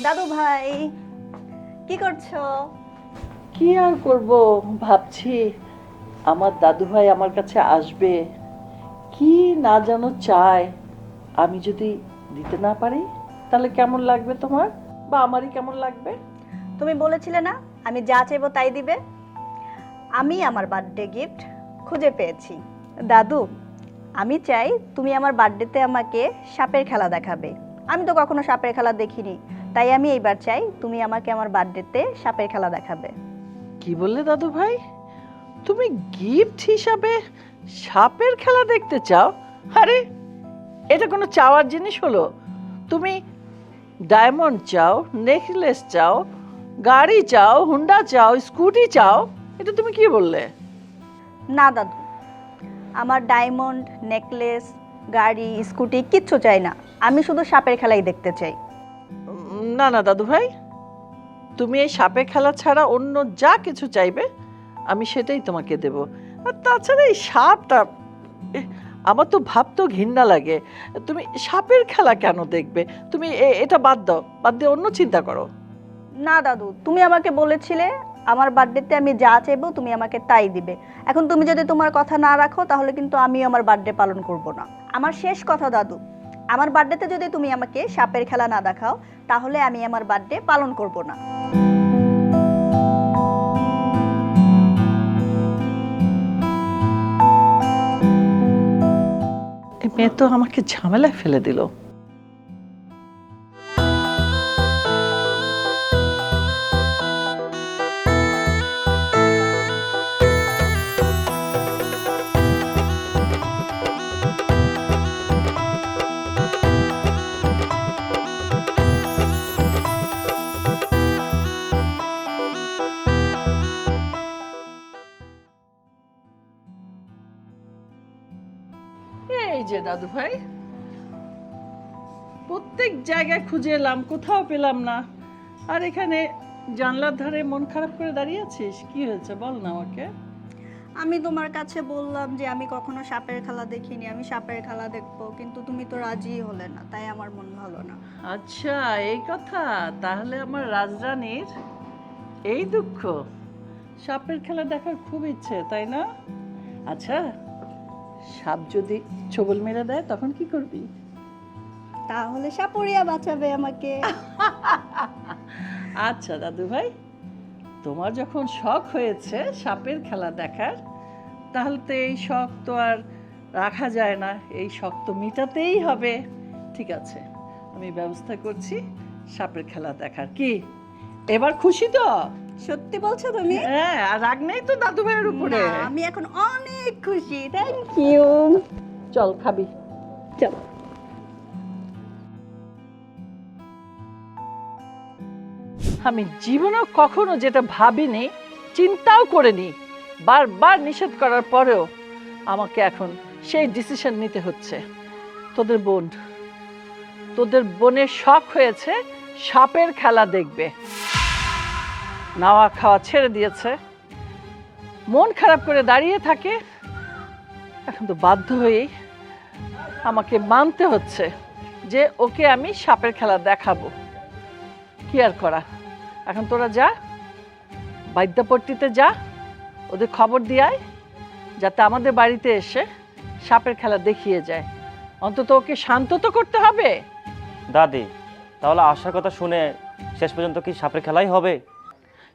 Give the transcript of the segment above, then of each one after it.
দাদু ভাই, কি করছো? কি আর করব, ভাবছি আমার দাদু ভাই আমার কাছে আসবে, কি না জানো চায়। আমি যদি দিতে না পারি তাহলে কেমন লাগবে তোমার, বা আমারই কেমন লাগবে? তুমি বলেছিলে না আমি যা চাইবো তাই দিবে। আমি আমার বার্থডে গিফট খুঁজে পেয়েছি। দাদু, আমি চাই তুমি আমার বার্থডেতে আমাকে সাপের খেলা দেখাবে। আমি তো কখনো সাপের খেলা দেখিনি, তাই আমি এইবার চাই তুমি আমাকে আমার বার্থডেতে সাপের খেলা দেখাবে। কি বললে দাদু ভাই, তুমি গিফট হিসাবে সাপের খেলা দেখতে চাও? আরে এটা কোনো চাওয়ার জিনিস হলো? তুমি ডায়মন্ড চাও, নেকলেস চাও, গাড়ি চাও, হুন্ডা চাও, স্কুটি চাও, এটা তুমি কি বললে? না দাদু, আমার ডায়মন্ড, নেকলেস, গাড়ি, স্কুটি কিচ্ছু চাই না। আমি শুধু সাপের খেলাই দেখতে চাই। না না দাদু ভাই, তুমি এই সাপে খেলা ছাড়া অন্য যা কিছু চাইবে আমি সেটাই তোমাকে দেব। আর তাছাড়া এই সাপটা আমার তো ভাবতেও ঘৃণা লাগে। তুমি সাপের খেলা কেন দেখবে? তুমি এটা বাদ দাও, বাদ দিয়ে অন্য চিন্তা করো। না দাদু, তুমি আমাকে বলেছিলে আমার বার্থডেতে আমি যা চাইবো তুমি আমাকে তাই দিবে। এখন তুমি যদি তোমার কথা না রাখো তাহলে কিন্তু আমিও আমার বার্থডে পালন করব না। আমার শেষ কথা দাদু, আমার বার্থডেতে যদি তুমি আমাকে সাপের খেলা না দেখাও তাহলে আমি আমার বার্থডে পালন করব না। এই মেয়ে তো আমাকে ঝামেলায় ফেলে দিল। এই যে দাদু ভাই, প্রত্যেক জায়গায় খুঁজে এলাম, কোথাও পেলাম না। আর এখানে জানলার ধারে মন খারাপ করে দাঁড়িয়ে আছিস, কি হয়েছে বল না আমাকে। আমি তোমার কাছে বললাম যে আমি কখনো সাপের খেলা দেখিনি, আমি সাপের খেলা দেখবো, কিন্তু তুমি তো রাজি হলে না, তাই আমার মন ভালো না। আচ্ছা এই কথা, তাহলে আমার রাজরানীর এই দুঃখ। সাপের খেলা দেখার খুব ইচ্ছে, তাই না? আচ্ছা, সাপ যদি ছোবল মেরে দেয় তখন কি করবি? তাহলে সাপুরিয়া বাঁচাবে আমাকে। আচ্ছা দাদু ভাই, তোমার যখন শখ হয়েছে সাপের খেলা দেখার, তাহলে তো এই শখ তো আর রাখা যায় না, এই শখ তো মিটাতেই হবে। ঠিক আছে, আমি ব্যবস্থা করছি সাপের খেলা দেখার। কি এবার খুশি তো? সত্যি বলছো তুমি? হ্যাঁ, আর রাগ নেই তো দাদু ভাইয়ের উপরে? না, আমি এখন অনেক খুশি। Thank you. চল খাবি, চল। আমি জীবনেও কখনো যেটা ভাবিনি, চিন্তাও করিনি, বারবার নিষেধ করার পরেও আমাকে এখন সেই ডিসিশন নিতে হচ্ছে। তোদের বোনের শখ হয়েছে সাপের খেলা দেখবে, নাওয়া খাওয়া ছেড়ে দিয়েছে, মন খারাপ করে দাঁড়িয়ে থাকে। এখন তো বাধ্য হয়েই আমাকে মানতে হচ্ছে যে ওকে আমি সাপের খেলা দেখাবো। কি আর করা, এখন তোরা যা, বাদ্যপট্টিতে যা, ওদের খবর দিয়ে আয় যাতে আমাদের বাড়িতে এসে সাপের খেলা দেখিয়ে যায়। অন্তত ওকে শান্ত তো করতে হবে। দাদি, তাহলে আসার কথা শুনে শেষ পর্যন্ত কি সাপের খেলাই হবে?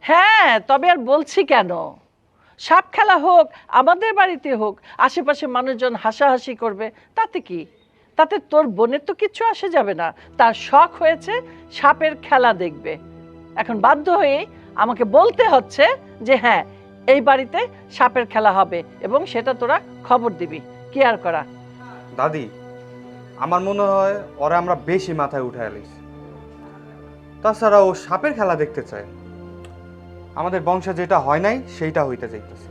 হ্যাঁ, তবে আর বলছি কেন, সাপ খেলা হোক, আমাদের বাড়িতে হোক, আশেপাশে মানুষজন হাসাহাসি করবে, তাতে কি? তাতে তোর বোনের তো কিচ্ছু আসে যাবে না। তার শখ হয়েছে সাপের খেলা দেখবে, এখন বাধ্য হয়ে আমাকে বলতে হচ্ছে যে হ্যাঁ, এই বাড়িতে সাপের খেলা হবে এবং সেটা তোরা খবর দিবি। কি আর করা। দাদি, আমার মনে হয় ওরা আমরা বেশি মাথায় উঠে আলিস। তাছাড়া ও সাপের খেলা দেখতে চায়, আমাদের বংশে যেটা হয় নাই সেইটা হইতে চাইতেছে।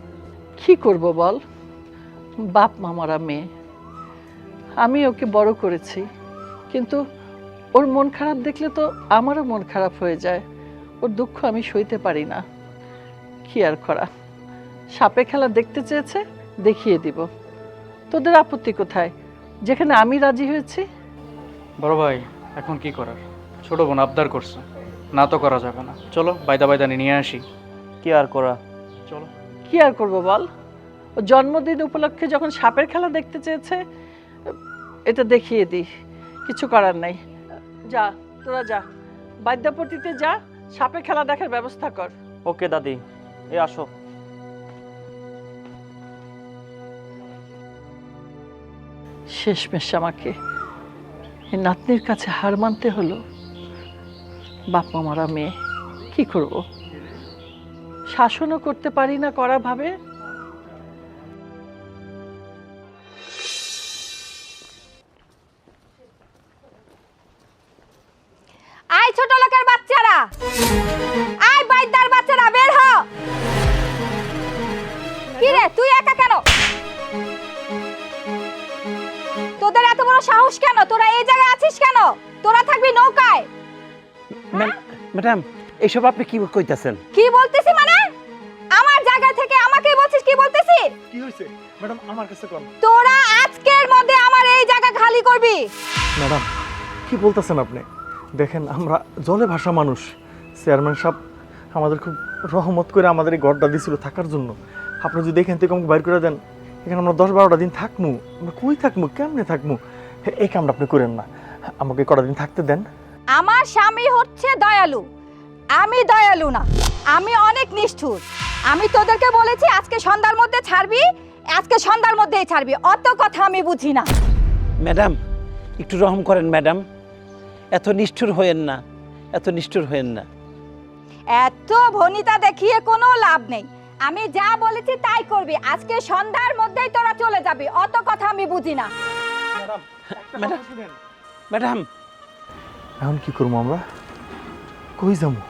কি করব বল, বাপ মামারা মেয়ে, আমি ওকে বড় করেছি, কিন্তু ওর মন খারাপ দেখলে তো আমারও মন খারাপ হয়ে যায়। ওর দুঃখ আমি সইতে পারি না। কি আর করা, সাপে খেলা দেখতে চেয়েছে, দেখিয়ে দিব। তোদের আপত্তি কোথায়, যেখানে আমি রাজি হয়েছি? বড় ভাই, এখন কি করার? ছোট বোন আবদার করছে। না তো করা যাবে না, চলো বাইদা বাইদা নিয়ে আসি। কি আর করা? চলো। কি আর করবো বল, ও জন্মদিন উপলক্ষে যখন সাপের খেলা দেখতে চেয়েছে, এটা দেখিয়ে দিই, কিছু করার নাই। যা, তোরা যা, বাদ্যপট্টিতে যা, সাপের খেলা দেখার ব্যবস্থা কর। ওকে দাদি, এ আসো। শেষমেশ আমাকে এই নাতনির কাছে হার মানতে হলো। বাপ মা মারা মেয়ে, কি করব? শাসনও করতে পারি না করা ভাবে। আয় ছোট লোকের বাচ্চারা, আয় বাইদার বাচ্চারা, বের হ। কি রে, তুই একা কেন? তোদের এত বড় সাহস কেন? তোরা এই জায়গায় আছিস কেন? তোরা থাকবি নৌকায়। ম্যাডাম, এইসব আপনি কি কইতাছেন? কি বলতেছি মানে? আমার জায়গা থেকে আমাকে বলছিস কি বলতেছি? কি হইছে ম্যাডাম, আমার কাছে কোন? তোরা আজকের মধ্যে আমার এই জায়গা খালি করবি। ম্যাডাম কি বলতেছেন আপনি? দেখেন আমরা জলে ভাসা মানুষ, চেয়ারম্যান সাহেব আমাদের খুব রহমত করে আমাদের এই ঘরটা দিছিল থাকার জন্য। আপনি যদি এখান থেকে আমাকে বাইর করে দেন, এখানে আমরা 10-12টা দিন থাকবো। আমরা কই থাকবো, কেমনে থাকবো? এই কামটা আপনি করেন না, আমাকে কটা দিন থাকতে দেন। আমার স্বামী হচ্ছে দয়ালু, আমি দয়ালু না, আমি অনেক নিষ্ঠুর। আমি তোদেরকে বলেছি আজকে সন্ধ্যার মধ্যে ছাড়বি, আজকে সন্ধ্যার মধ্যেই ছাড়বি, অত কথা আমি বুঝি না। ম্যাডাম একটু রহম করেন ম্যাডাম, এত নিষ্ঠুর হয়েন না, এত নিষ্ঠুর হয়েন না। এত ভনিতা দেখিয়ে কোনো লাভ নেই, আমি যা বলেছি তাই করবি। আজকে সন্ধ্যার মধ্যেই তোরা চলে যাবি, অত কথা আমি বুঝি না। ম্যাডাম এখন কি করবো আমরা? কই যাবো?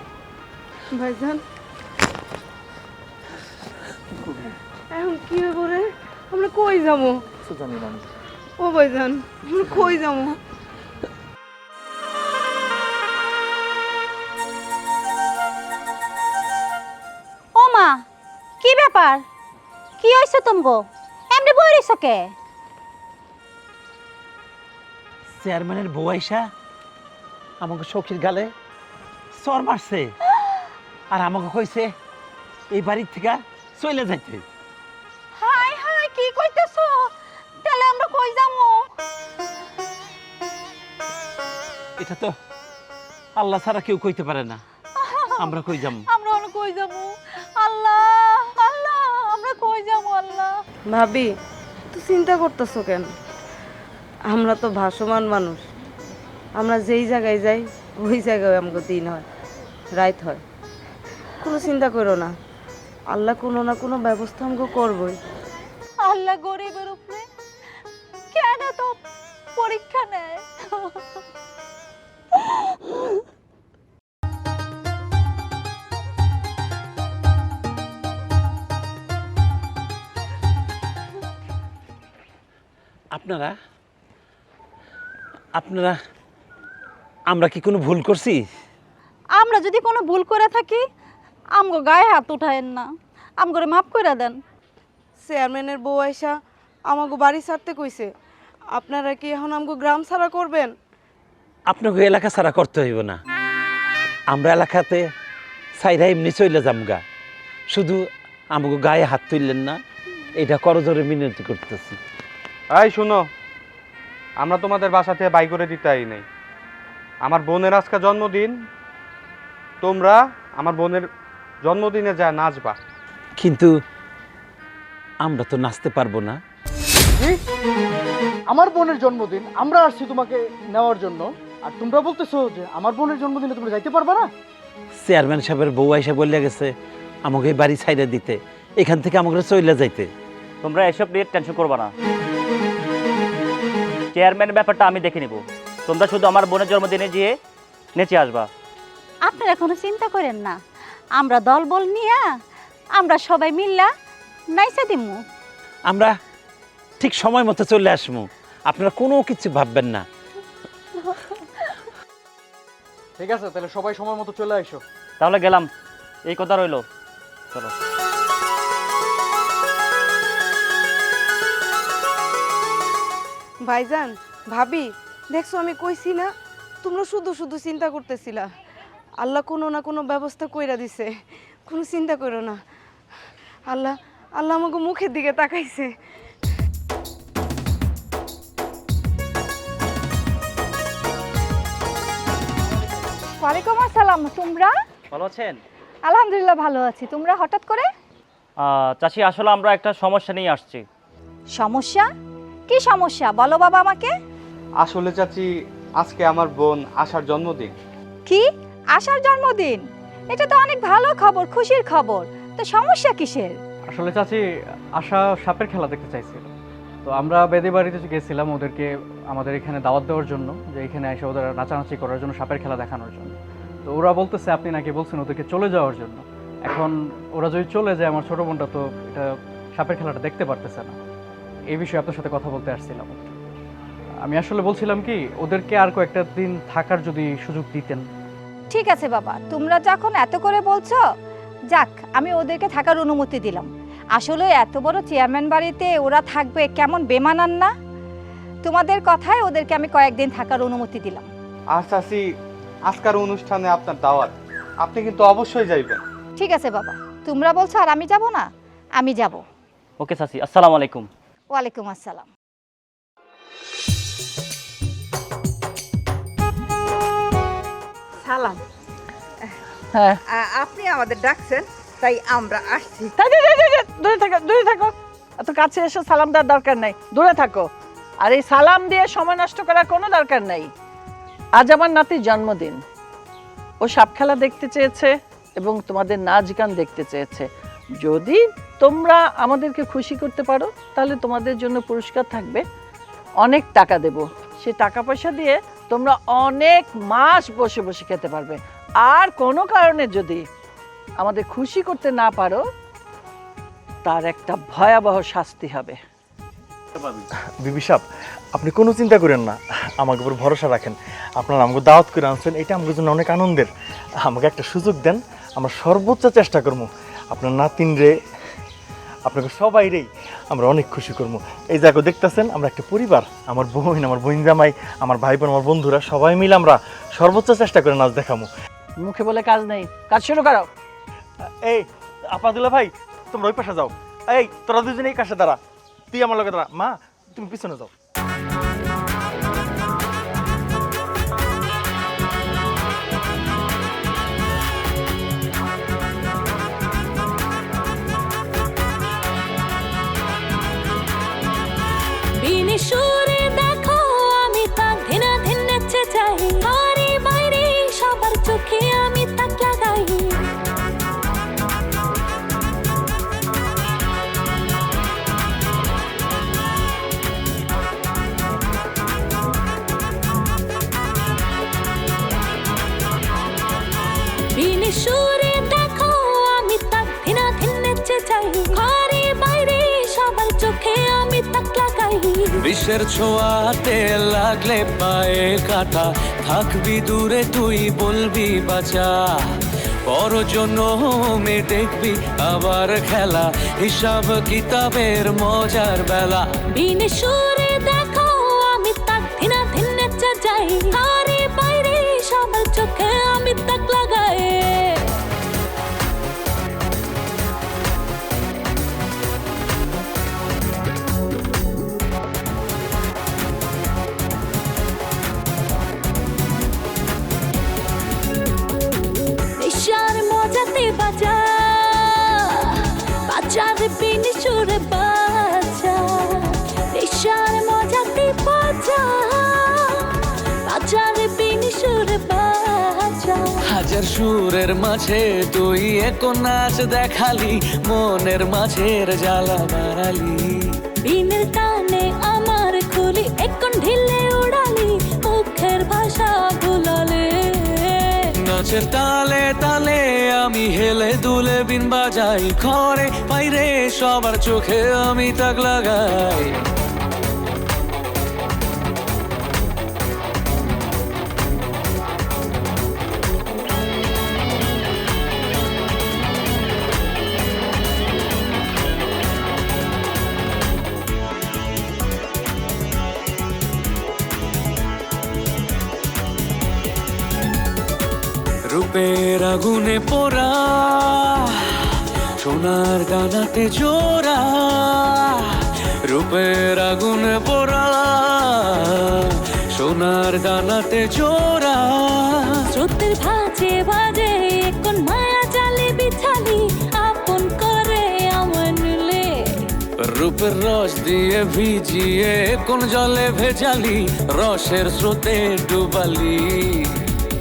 ভাইজান এখন কি হবে রে? আমরা কই যাবো? জানি না। ও ভাইজান আমরা কই যাবো? ও মা, কি ব্যাপার? কি হইছে তুমগো? এমনি বই রইছ কে? চেয়ারম্যানের বউ আইসা আমাকে সখীর গালে চর মারছে, আর আমাকে কইছে এই বাড়ির থেকে চলে যাইতে। হাই হাই, কি কইতেছো? তাহলে আমরা কই যাবো? এটা তো আল্লাহ ছাড়া কেউ কইতে পারে না, আমরা কই যাবো? আমরা অন কই যাবো? আল্লাহ আল্লাহ, আমরা কই যাবো আল্লাহ? ভাবি তুই চিন্তা করতেছো কেন? আমরা তো ভাসমান মানুষ, আমরা যেই জায়গায় যাই ওই জায়গায় আমাকে দিন হয়, রাত হয়। কোনো চিন্তা করো না, আল্লাহ কোনো না কোনো ব্যবস্থা আমাকে করবই। আল্লাহ গরিবের উপরে কেন তো পরীক্ষা নেয়? আপনারা আপনারা আমরা কি কোনো ভুল করছি? আমরা যদি কোনো ভুল করে থাকি, আমগো গায়ে হাত উঠায়েন না, আমগরে মাফ করে দেন। চেয়ারম্যানের বউ আইসা আমাকে বাড়ি ছাড়তে কইছে, আপনারা কি এখন আমাকে গ্রাম ছাড়া করবেন? আপনাকে এলাকা ছাড়া করতে হইব না, আমরা এলাকাতে সাইরা এমনি চলে যামগা, শুধু আমাকে গায়ে হাত তুললেন না, এটা করজোরে মিনতি করতেছি। এই শোনো, আমরা তোমাদের বাসা থেকে বাই করে দিতে আই নাই। আমার বোনের আজকে জন্মদিন, তোমরা আমার বোনের জন্মদিনে যা নাচবা। কিন্তু আমরা তো নাচতে পারবো না। আমার বোনের জন্মদিন, আমরা আসছি তোমাকে নেওয়ার জন্য, আর তোমরা বলতেছো যে আমার বোনের জন্মদিনে তোমরা যাইতে পারবে না? চেয়ারম্যান সাহেবের বউ এসে বলে গেছে আমাকে এই বাড়ি ছাইড়া দিতে, এখান থেকে আমাকে চলে যাইতে। তোমরা এসব নিয়ে টেনশন করবা না, চেয়ারম্যানের ব্যাপারটা আমি দেখে নিব। তোমরা শুধু আমার বোনের জন্মদিনে গিয়ে নেচে আসবা। আপনারা কোনো চিন্তা করেন না, আমরা দলবল নিয়ে আমরা সবাই মিল্লা নাইসা দিমু। আমরা ঠিক সময় মতো চলে আসবো, আপনারা কোনো কিছু ভাববেন না। ঠিক আছে, তাহলে সবাই সময় মতো চলে আইসো। তাহলে গেলাম, এই কথা রইলো, চলো। ভাইজান, ভাবি দেখছো আমি কইছি না তোমরা শুধু শুধু চিন্তা করতেছিলা, আল্লাহ কোনো না কোনো ব্যবস্থা কইরা দিছে, কোনো চিন্তা করো না। আল্লাহ আল্লাহ আমাকে মুখের দিকে তাকাইছে। ওয়ালাইকুম আসসালাম। তোমরা? ভালো আছেন? আলহামদুলিল্লাহ ভালো আছি। তোমরা হঠাৎ করে? চাচি আসলে আমরা একটা সমস্যা নিয়ে আসছি। সমস্যা? কি সমস্যা বলো বাবা আমাকে। আসলে চাচি, আজকে আমার বোন আশার জন্মদিন। কি? আশার জন্মদিন? এটা তো অনেক ভালো খবর, খুশির খবর। তো সমস্যা কিসের? আসলে চাচি আশা সাপের খেলা দেখতে চাইছিল, তো আমরা বেদে বাড়িতে গেছিলাম ওদেরকে আমাদের এখানে দাওয়াত দেওয়ার জন্য, যে এখানে এসে ওদের নাচানাচি করার জন্য, সাপের খেলা দেখানোর জন্য। তো ওরা বলতেছে আপনি নাকি বলছেন ওদেরকে চলে যাওয়ার জন্য। এখন ওরা যদি চলে যায়, আমার ছোটো বোনটা তো এটা সাপের খেলাটা দেখতে পারতেছে না। এই বিষয়ে আপনার সাথে কথা বলতে আসছিলাম। আমি আসলে বলছিলাম কি, ওদেরকে আর কয়েকটা দিন থাকার যদি সুযোগ দিতেন। ঠিক আছে বাবা, তোমরা যখন এত করে বলছো, যাক আমি ওদেরকে থাকার অনুমতি দিলাম। আসলে এত বড় চেয়ারম্যান বাড়িতে ওরা থাকবে, কেমন বেমানান না? তোমাদের কথায় ওদেরকে আমি কয়েকদিন থাকার অনুমতি দিলাম। আর চাচি, আজকের অনুষ্ঠানে আপনার দাওয়াত, আপনি কিন্তু অবশ্যই যাইবেন। ঠিক আছে বাবা, তোমরা বলছো আর আমি যাব না? আমি যাব। ওকে চাচি, আসসালামু আলাইকুম। ওয়ালাইকুম আসসালাম। সালাম। হ্যাঁ, আপনি আমাদের ডাকছেন, তাই আমরা আসছি। দূরে থাকো, দূরে থাকো। এত কাছে এসে সালাম দেওয়ার দরকার নাই, দূরে থাকো। আর এই সালাম দিয়ে সময় নষ্ট করার কোনো দরকার নাই। আজ আমার নাতির জন্মদিন। ও সাপ খেলা দেখতে চেয়েছে এবং তোমাদের নাচ গান দেখতে চেয়েছে। যদি তোমরা আমাদেরকে খুশি করতে পারো, তাহলে তোমাদের জন্য পুরস্কার থাকবে, অনেক টাকা দেব। সে টাকা পয়সা দিয়ে তোমরা অনেক মাস বসে বসে খেতে পারবে। আর কোনো কারণে যদি আমাদের খুশি করতে না পারো, তার একটা ভয়াবহ শাস্তি হবে। বিবি সাহেব, আপনি কোনো চিন্তা করেন না, আমাকে উপর ভরসা রাখেন। আপনারা আমাকে দাওয়াত করে আনছেন, এটা আমাদের জন্য অনেক আনন্দের। আমাকে একটা সুযোগ দেন, আমরা সর্বোচ্চ চেষ্টা করবো আপনার নাতিন রে, আপনাকে সবাই রেই আমরা অনেক খুশি করবো। এই জায়গা দেখতেছেন, আমরা একটা পরিবার, আমার বোন, আমার বোন জামাই, আমার ভাই বোন, আমার বন্ধুরা সবাই মিলে আমরা সর্বোচ্চ চেষ্টা করে নাচ দেখাবো। মুখে বলে কাজ নেই, কাজ শুরু করো। এই আপাদুল্লাহ ভাই, তোমরা ওই পাশে যাও। এই তোরা দুজনে এই কাছে দাঁড়া, তুই আমার লগে দাঁড়া। মা, তুমি পিছনে যাও। সুরে দেখো আমি তাক ধিনা ধিন নেচে যাই, ঘরে বাইরে সবার চোখে আমি তাক লাগাই। বিনে সুরে দেখো আমি তাক ধিনা ধিন নেচে যাই, ঘরে বাইরে সবার চোখে আমি তাক লাগাই। বিষের ছোঁয়াতে লাগলে পায়ে কাটা, থাকবি দূরে তুই বলবি বাঁচা। বড় জন্মে দেখবি আবার খেলা, হিসাব কিতাবের মজার বেলা। বিনে সুরে দেখো আমি তাক ধিনা ধিন নেচে যাই, ঘরে বাইরে সবার চোখে আমি তাক লাগাই। বাজা বাজার বিনি সুরে বাজা, নেশার মজাতে বাজা বাজার বিনি সুরে বাজা। হাজার সুরের মাঝে তুই এক নাচ দেখালি, মনের মাঝের জ্বালা বাড়ালি। বিনের টানে আমার খুলি এখন ঢিলে উড়ালি, মুখের ভাষা ভুলালে। নাচের তালে তালে আমি হেলে দুলে বিন বাজাই, ঘরে বাইরে সবার চোখে আমি তাক লাগাই। রূপের আগুনে পোড়া সোনার দানাতে জোড়া রূপের আগুনে পোড়া সোনার দানাতে জোড়া স্রোতের ভাজে বাজে কোন মায়া জালে বিছালি আপন করে আমার নিলে রূপের রস দিয়ে ভিজিয়ে কোন জলে ভেজালি রসের স্রোতে ডুবালি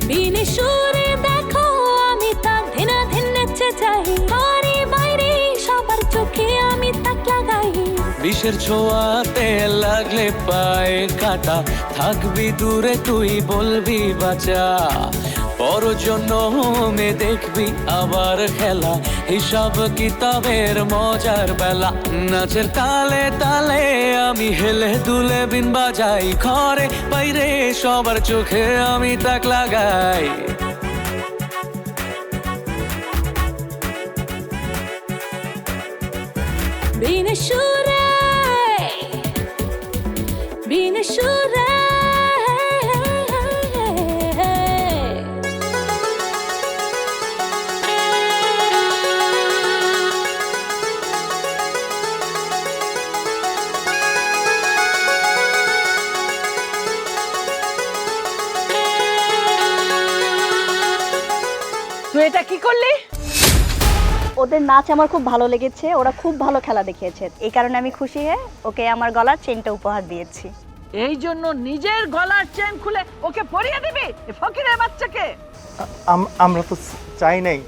বিনে সুরে দেখো আমি তাক ধিনা ধিন নেচে যাই ঘরে বাইরে সবার চোখে আমি তাক লাগাই বিষের ছোঁয়াতে লাগলে পায়ে কাটা থাকবি দূরে তুই বলবি বাঁচা পর জন্মে দেখবি আবার খেলা হিসাব কিতাবের মজার বেলা নাচের তালে তালে আমি হেলে দুলে বিন বাজাই ঘরে বাইরে সবার চোখে আমি তাক লাগাই বিনে সুরে বিনে সুরে তুই এটা কি করলি? ওদের নাচ আমার খুব ভালো লেগেছে, ওরা খুব ভালো খেলা দেখিয়েছে, এই কারণে আমি খুশি হয়ে ওকে আমার গলার চেনটা উপহার দিয়েছি। এই জন্য নিজের গলার চেন খুলে ওকে পরিয়ে দিবি এ ফকিরের বাচ্চাকে? আমরা তো চাই নাই,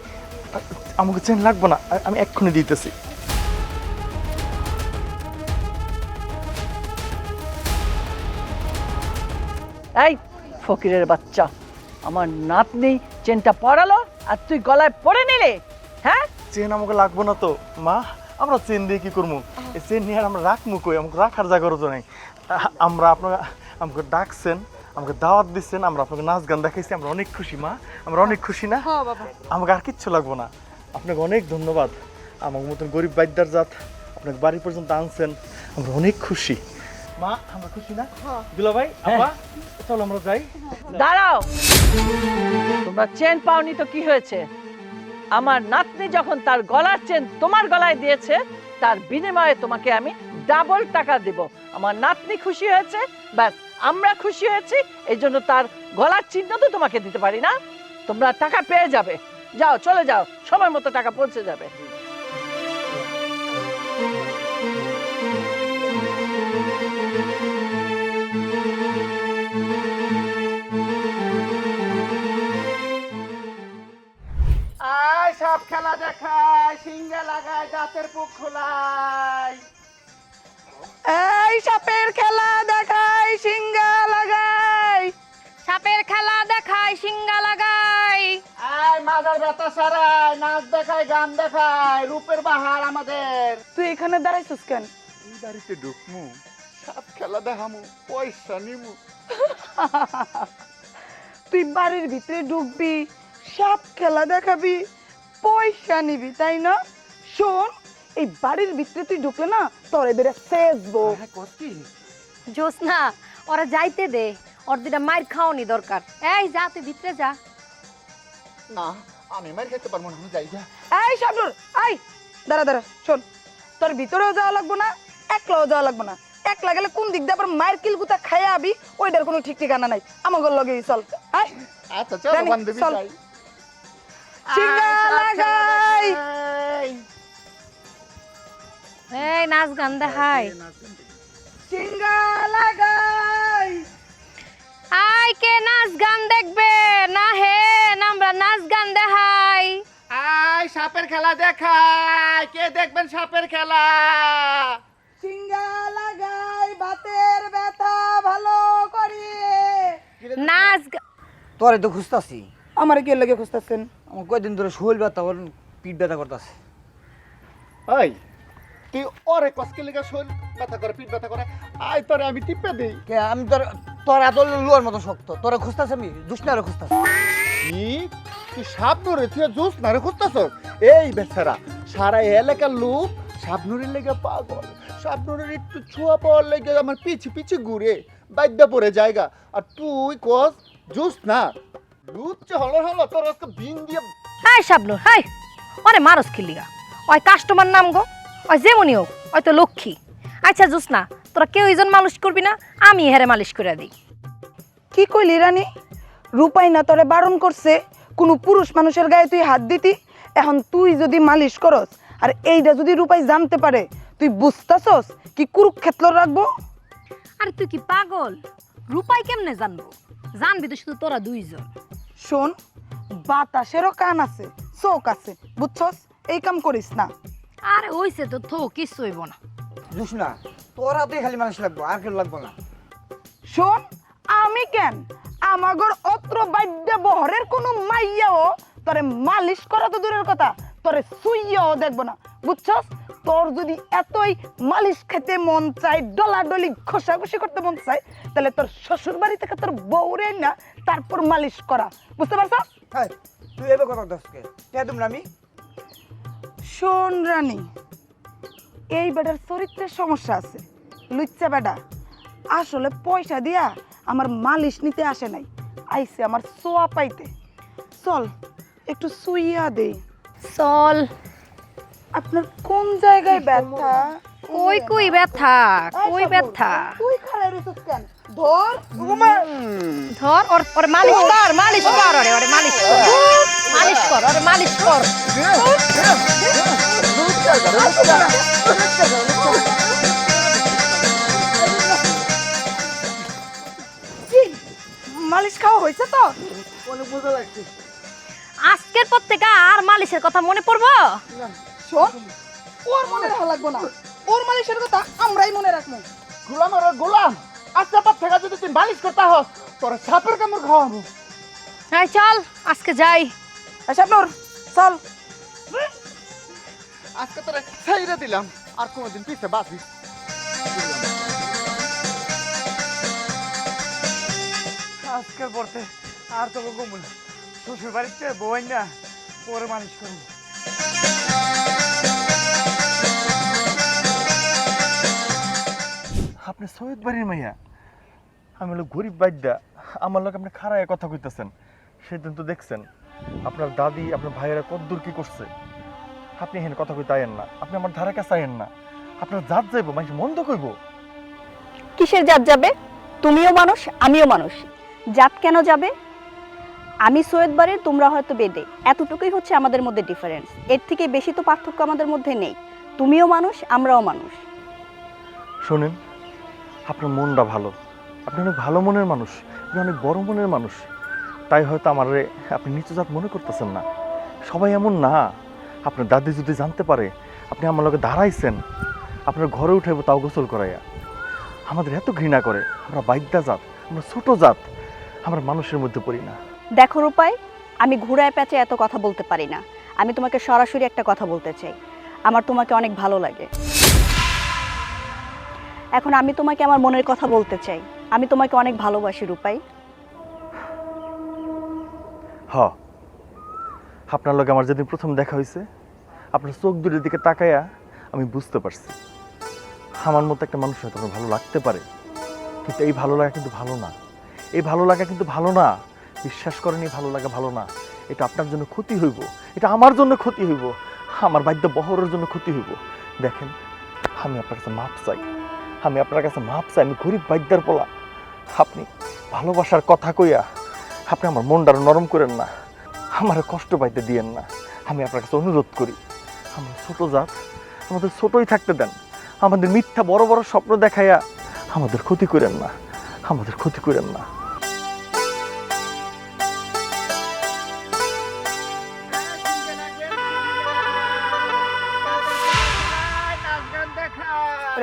আমাকে চেন লাগবে না, আমি এক্ষুনি দিতেছি। এই ফকিরের বাচ্চা, আমার নাতনি চেনটা পরালো আর তুই গলায় পরে নিলে? হ্যাঁ, চেন আমাকে লাগবে না তো মা, আমরা চেন দিয়ে কি করবো? এই চেন নিয়ে আর আমরা রাখবো কই? আমাকে রাখার জায়গা তো নাই। আমরা আপনারা আমাকে ডাকছেন, আমাকে দাওয়াত দিচ্ছেন, আমরা আপনাকে নাচ গান দেখাইছি, আমরা অনেক খুশি মা, আমরা অনেক খুশি না? আমাকে আর কিচ্ছু লাগবো না। আপনাকে অনেক ধন্যবাদ, আমার মতন গরিব বাইদার জাত আপনাকে বাড়ি পর্যন্ত আনছেন, আমরা অনেক খুশি মা, আমরা খুশি না? দুলা ভাই, আপা, চলো আমরা যাই। দাঁড়াও, তোমরা চেন পাওনি তো কি হয়েছে? আমার নাতনি যখন তার গলার চেন তোমার গলায় দিয়েছে, তার বিনিময়ে তোমাকে আমি ডাবল টাকা দেব। আমার নাতনি খুশি হয়েছে, ব্যাস আমরা খুশি হয়েছি, এই জন্য তার গলার চিহ্ন তো তোমাকে দিতে পারি না। তোমরা টাকা পেয়ে যাবে, যাও চলে যাও, সময় মতো টাকা পৌঁছে যাবে। সব খেলা দেখায়, সিঙ্গা লাগায়, দাঁতের পুক খোলায়। এই সাপের খেলা দেখাই সিঙ্গা লাগাই, সাপের খেলা দেখাই সিঙ্গা লাগাই। আয় মাজার ব্যথা সারায়, নাচ দেখায়, গান দেখায়, রূপের বাহার আমাদের। তুই এখানে দাঁড়াইছিস কেন? এই বাড়িতে ঢুকমু, সব খেলা দেখামু, পয়সা নিমু। তুই বাড়ির ভিতরে ঢুকবি, সাপ খেলা দেখাবি, পয়সা নিবি, তাই না? শোন, এই বাড়ির ভিতরে তুই ঢুকলে না তোর এবারে ফেসবো। জোসনা, ওরা যাইতে দে, ওর দুটা মাইর খাওয়ানি দরকার। এই যা, তুই ভিতরে যা। না, আমি মার খেতে পারবো না, আমি যাই যা। এই শাবনুর, আই দাঁড়া দাঁড়া, শোন, তোর ভিতরেও যাওয়া লাগবো না, একলাও যাওয়া লাগবো না। একলা গেলে কোন দিক দিয়ে আবার মায়ের কিলগুতা খাইয়া আবি, ওইটার কোনো ঠিক ঠিকানা নাই। আমাকে লগে চল। আচ্ছা চল, বান্ধবী চল। যাই। সিঙ্গা লাগাই, এই নাচ গান দেখাই, সিঙ্গা লাগাই। আই কে নাচ গান দেখবে না? হে আমরা নাচ গান দেখাই। আয় সাপের খেলা দেখায়, কে দেখবেন সাপের খেলা? সিঙ্গা লাগাই, বাতের ব্যথা ভালো করিয়ে। নাচ তোরে তো খুঁজতাছি, আমার কি লাগে খুঁজতেছেন? আমার কয়দিন ধরে শরীর ব্যথা, ওর পিঠ ব্যথা করতেছে। ওই তুই ওরে কসকে লেগে শরীর ব্যথা করে, পিঠ ব্যথা করে, আয় তোরে আমি টিপে দেই। কে আমি তোর এত লুয়ার মতো শক্ত, তোরে খুঁজতাছি আমি, দুষ্ণারে খুঁজতাছি। কি তুই শাবনুরে তুই জুস না রে খুঁজতাছ? এই বেচারা সারা এলাকার লোক শাবনুরের লেগে পাগল, শাবনুরের একটু ছোঁয়া পাওয়ার লেগে আমার পিছে পিছে ঘুরে বাদ্যা পড়ে জায়গা, আর তুই কস জুস না? লুচ্চে হলো হলো তোর আজকে বিন দিয়ে হাই শাবনুর হাই ওরে মারস খিলিগা ওই কাস্টমার নাম গো ওই যেমনই হোক ওই তো লক্ষ্মী আচ্ছা জুসনা তোরা কেউ ইজন মালিশ করবি না আমি হেরে মালিশ করে দিই কি কইলি রানী রূপাই না তোরে বারণ করছে কোনো পুরুষ মানুষের গায়ে তুই হাত দিতি এখন তুই যদি মালিশ করস আর এইটা যদি রূপাই জানতে পারে তুই বুঝতাছস কি কুরুক্ষেত্র রাখবো। আরে তুই কি পাগল রূপাই কেমনে জানবো জানবি তো শুধু তোরা দুইজন শোন বাতাসেরও কান আছে চোখ আছে বুঝছস এই কাম করিস না। আরে হইছে তো থো কিছু হইব না জুসনা তোর হাতেই খালি মানুষ লাগবো আর কেউ লাগবো না। শোন আমি কেন আমাগর অত্র বাদ্য বহরের কোনো মাইয়াও তোরে মালিশ করা তো দূরের কথা তোরে সুইয়াও দেখবো না বুঝছস। তোর যদি এতই মালিশ খেতে মন চায় ডলাডলি ঘষাঘষি করতে মন চায় তাহলে তোর শ্বশুর বাড়ি থেকে তোর বউরে না তারপর মালিশ করা বুঝতে পারছস। হ্যাঁ তুই এবার কথা দশকে কে তুমি আমি শোন রানী এই বেটার চরিত্রের সমস্যা আছে লুচ্চা বেটা আসলে পয়সা দিয়া আমার মালিশ নিতে আসে নাই আইছে আমার সোয়া পাইতে। চল একটু সুইয়া দে। চল আপনার কোন জায়গায় ব্যথা? কই কই ব্যথা কই ব্যথা তুই খাড়া রইছিস কেন? ধর ধর ওর মালিশ কর ওরে মালিশ কর ওরে মালিশ কর কি? মালিশ খাওয়া হয়েছে তো? অনেক মজা লাগছে। আজকের পর থেকে আর মালিশের কথা মনে পড়বো। শোন ওর মনে রাখা লাগবো না ওর মালিশের কথা আমরাই মনে রাখবো। গোলাম আর গোলাম আচ্ছা পর থেকে যদি তুই মালিশ করতে হস তোর সাপের কামড় খাওয়াবো। হ্যাঁ চল আজকে যাই। শাবনুর চল। আজকে তোরা ছাইরে দিলাম আর কোনোদিন পিছে বাঁচিস। আজকের পরতে আর তোকে ঘুমুন শ্বশুর বাড়িতে বই না পরে মালিশ করবো। আপনি সৈয়দ বাড়ির মাইয়া আমি হলো গরিব বাদ্যা আমার লোক আপনি খাড়ায় কথা কইতেছেন সেদিন তো দেখছেন আপনার দাদি আপনার ভাইয়েরা কদ্দূর কি করছে আপনি এখানে কথা কইতে আইয়েন না আপনি আমার ধারে কাছে আইয়েন না আপনার জাত যাইব মানুষ মন্দ কইব। কিসের জাত যাবে? তুমিও মানুষ আমিও মানুষ, জাত কেন যাবে? আমি সৈয়দ বাড়ির তোমরা হয়তো বেদে, এতটুকুই হচ্ছে আমাদের মধ্যে ডিফারেন্স, এর থেকে বেশি তো পার্থক্য আমাদের মধ্যে নেই। তুমিও মানুষ আমরাও মানুষ। শোনেন আপনার মনটা ভালো, আপনি অনেক ভালো মনের মানুষ, আপনি অনেক বড় মনের মানুষ, তাই হয়তো আমারে আপনি নিচু জাত মনে করতেছেন না। সবাই এমন না। আপনার দাদি যদি জানতে পারে আপনি আমার লগে দাঁড়াইছেন আপনার ঘরে উঠাইব তাও গোসল করাইয়া। আমাদের এত ঘৃণা করে, আমরা বাইদ্যা জাত, আমরা ছোট জাত, আমরা মানুষের মধ্যে পড়ি না। দেখো রূপাই, আমি ঘুরায় প্যাচে এত কথা বলতে পারি না। আমি তোমাকে সরাসরি একটা কথা বলতে চাই, আমার তোমাকে অনেক ভালো লাগে। এখন আমি তোমাকে আমার মনের কথা বলতে চাই, আমি তোমাকে অনেক ভালোবাসি রূপাই। আপনার লগে আমার যেদিন প্রথম দেখা হয়েছে আপনার চোখ দুটির দিকে তাকাইয়া আমি বুঝতে পারছি আমার মতো একটা মানুষ হয়তো আমার ভালো লাগতে পারে, কিন্তু এই ভালো লাগা কিন্তু ভালো না। এই ভালো লাগা কিন্তু ভালো না, বিশ্বাস করেন এই ভালো লাগা ভালো না। এটা আপনার জন্য ক্ষতি হইব, এটা আমার জন্য ক্ষতি হইব, আমার বাদ্য বহরের জন্য ক্ষতি হইব। দেখেন আমি আপনার কাছে মাপ চাই, আমি আপনার কাছে মাপ চাই, আমি গরিব বাদ্যার পোলা। আপনি ভালোবাসার কথা কইয়া আপনি আমার মনটা নরম করেন না, আমার কষ্ট পাইতে দিয়েন না। আমি আপনার কাছে অনুরোধ করি, আমরা ছোট জাত, আমাদের ছোটই থাকতে দেন, আমাদের মিথ্যা বড় বড় স্বপ্ন দেখাইয়া আমাদের ক্ষতি করেন না, আমাদের ক্ষতি করেন না।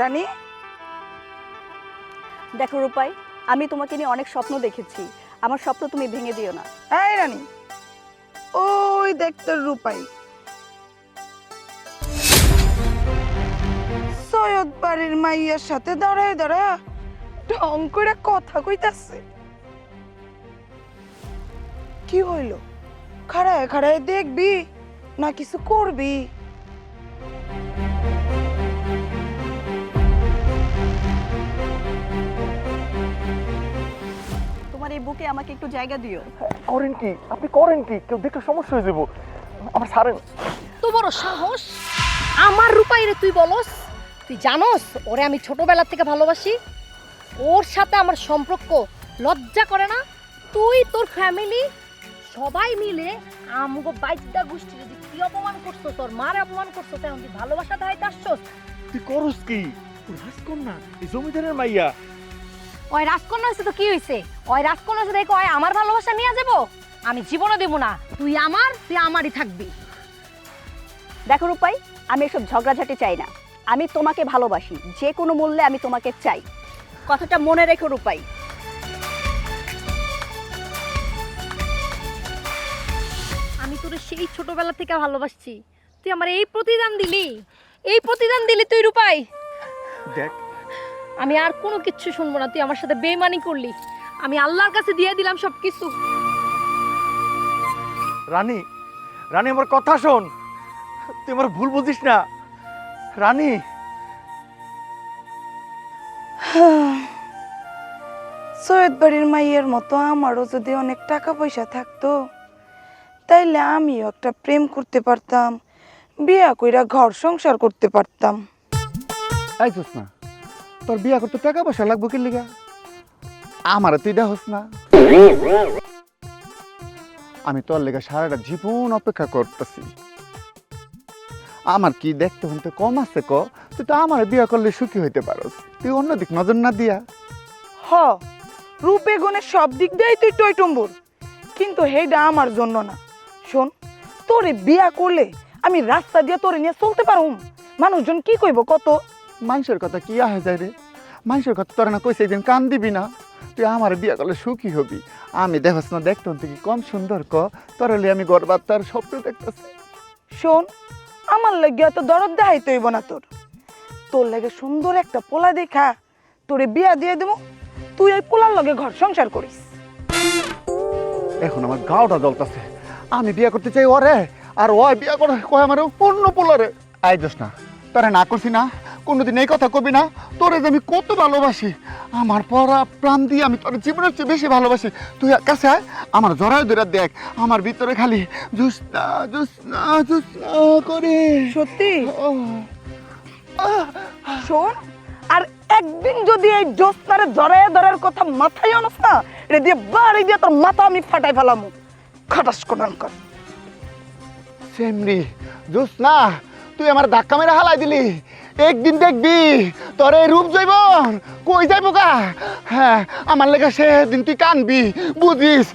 রানী দেখো রূপাই, আমি তোমাকে নিয়ে অনেক স্বপ্ন দেখেছি, আমার স্বপ্ন তুমি ভেঙে দিও না। এই রানী, ওই দেখতে রূপাই সৈয়দ বাড়ির মাইয়ার সাথে দাঁড়ায় দাঁড়ায় ঢং করে কথা কইতাছে। কি হইল? খাড়ায় খাড়ায় দেখবি না কিছু করবি? তোমার এই বুকে আমাকে একটু জায়গা দিও। করেন কি আপনি, করেন কি? কেউ দেখলে সমস্যা হয়ে যাবো। আমার ছাড়েন। তো বড় সাহস আমার রূপাইরে তুই বলস? তুই জানোস ওরে আমি ছোটবেলা থেকে ভালোবাসি। ওর সাথে আমার সম্পর্ক লজ্জা করে না? তুই তোর ফ্যামিলি সবাই মিলে আমগো বাইদা গোষ্ঠী যদি কি অপমান করছো, তোর মার অপমান করছো, তখন তুই ভালোবাসা দাইতে আসছস? তুই করস কি? রাজকন্যা, এই জমিদারের মাইয়া। ওই রাজকন্যা হয়েছে তো কি হয়েছে? ওই রাজকন্যা হয়েছে দেখো ওই আমার ভালোবাসা নিয়ে যাবো? আমি জীবনে দেবো না। তুই আমারই থাকবি। দেখো রূপাই, আমি এসব ঝগড়াঝাটি চাই না। আমি তোমাকে ভালোবাসি, যে কোনো মূল্যে আমি তোমাকে চাই। কথাটা মনে রেখো রূপাই। আমি তোরে সেই ছোটবেলা থেকে ভালোবাসছি, তুই আমার এই প্রতিদান দিলি, তুই রূপাই। দেখ, আমি আর কোনো কিচ্ছু শুনবো না। তুই আমার সাথে বেইমানি করলি, আমি আল্লাহর কাছে দিয়ে দিলাম সব কিছু। রানী, রানী আমার কথা শোন, তুই আমার ভুল বুঝিস না। রানী, সৈয়দ বাড়ির মাইয়ের মতো আমারও যদি অনেক টাকা পয়সা থাকতো, তাইলে আমিও একটা প্রেম করতে পারতাম, বিয়া কইরা ঘর সংসার করতে পারতাম। আইছস না, তোর বিয়া করতে টাকা পয়সা লাগবো কি লিগা? আমার তুই দেখস না, আমি তোর লেগে সারাটা জীবন অপেক্ষা করতেছি। আমার কি দেখতে হইতে কম আছে ক? তুই তো আমার বিয়া করলে সুখী হইতে পারস, তুই অন্যদিক নজর না দিয়া। হ, রূপে গুণে সব দিক দিয়েই তুই টইটুম্বুর, কিন্তু হেইডা আমার জন্য না। শোন, তোরে বিয়া করলে আমি রাস্তা দিয়ে তোরে নিয়ে চলতে পারুম, মানুষজন কি কইব কত? মানুষের কথা কি আহে যায় রে? মানুষের কথা তোরা না কইছে একদিন কান দিবি না? তুই আমার বিয়া করলে সুখী হবি। আমি দেখস না দেখতে হতে কি কম সুন্দর ক? তোর হলে আমি গর্বার তার স্বপ্ন দেখতেছি। শোন, আমার লাগে এত দরদ দেখাইতে হইব না তোর। তোর লাগে সুন্দর একটা পোলা দেখা তোরে বিয়া দিয়ে দেবো, তুই ওই পোলার লগে ঘর সংসার করিস। এখন আমার গাওটা জ্বলতেছে, আমি বিয়া করতে চাই ওরে, আর ওই বিয়া করে কয় আমার অন্য পোলারে। আই দোস না, তোরা না করছি না, কোনোদিন এই কথা কবি না। তোরে যে আমি কত ভালোবাসি, আমার পরা প্রাণ দিয়ে আমি তোর জীবনের চেয়ে বেশি ভালোবাসি। তুই কাছে আয়, আমার জড়ায় ধরে দেখ, আমার ভিতরে খালি জুসনা জুসনা জুসনা করে। সত্যি? শোন, আর একদিন যদি এই জোস্তারে জড়ায় ধরার কথা মাথায় আনস না, এটা দিয়ে বাড়ি দিয়ে তোর মাথা আমি ফাটাই ফেলামু। খাটাস কোনান কর। সেমরি জুসনা, তুই আমার ধাক্কা মেরে হালাই দিলি। একদিন দেখবি তোর এই রূপ জৈবন কই যাইব গা। হ্যাঁ, আমার লেগে সেদিন তুই কানবি, বুঝিস?